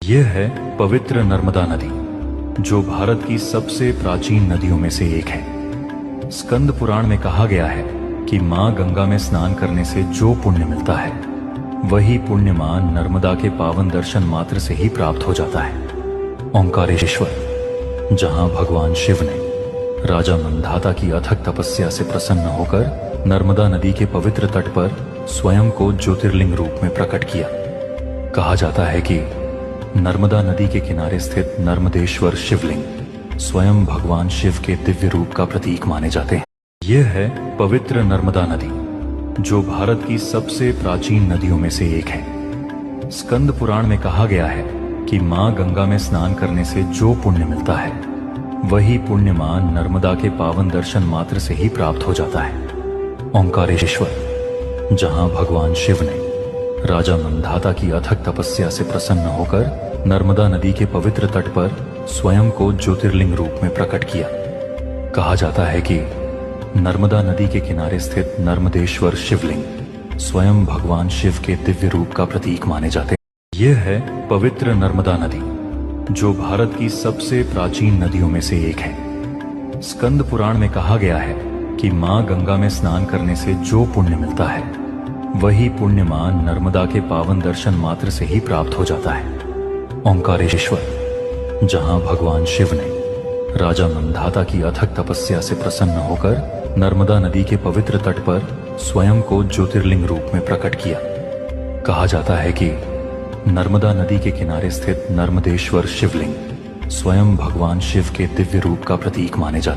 यह है पवित्र नर्मदा नदी, जो भारत की सबसे प्राचीन नदियों में से एक है। स्कंद पुराण में कहा गया है कि मां गंगा में स्नान करने से जो पुण्य मिलता है, वही पुण्य मां नर्मदा के पावन दर्शन मात्र से ही प्राप्त हो जाता है। ओंकारेश्वर, जहां भगवान शिव ने राजा मंधाता की अथक तपस्या से प्रसन्न होकर नर्मदा नदी के पवित्र तट पर स्वयं को ज्योतिर्लिंग रूप में प्रकट किया। कहा जाता है कि नर्मदा नदी के किनारे स्थित नर्मदेश्वर शिवलिंग स्वयं भगवान शिव के दिव्य रूप का प्रतीक माने जाते हैं। यह है पवित्र नर्मदा नदी, जो भारत की सबसे प्राचीन नदियों में से एक है। स्कंद पुराण में कहा गया है कि मां गंगा में स्नान करने से जो पुण्य मिलता है, वही पुण्य मां नर्मदा के पावन दर्शन मात्र से ही प्राप्त हो जाता है। ओंकारेश्वर, जहां भगवान शिव ने राजा मंधाता की अथक तपस्या से प्रसन्न होकर नर्मदा नदी के पवित्र तट पर स्वयं को ज्योतिर्लिंग रूप में प्रकट किया। कहा जाता है कि नर्मदा नदी के किनारे स्थित नर्मदेश्वर शिवलिंग स्वयं भगवान शिव के दिव्य रूप का प्रतीक माने जाते हैं। यह है पवित्र नर्मदा नदी, जो भारत की सबसे प्राचीन नदियों में से एक है। स्कंद पुराण में कहा गया है कि मां गंगा में स्नान करने से जो पुण्य मिलता है, वही पुण्य मां नर्मदा के पावन दर्शन मात्र से ही प्राप्त हो जाता है। ओंकारेश्वर, जहां भगवान शिव ने राजा मंधाता की अथक तपस्या से प्रसन्न होकर नर्मदा नदी के पवित्र तट पर स्वयं को ज्योतिर्लिंग रूप में प्रकट किया। कहा जाता है कि नर्मदा नदी के किनारे स्थित नर्मदेश्वर शिवलिंग स्वयं भगवान शिव के दिव्य रूप का प्रतीक माने जाते हैं।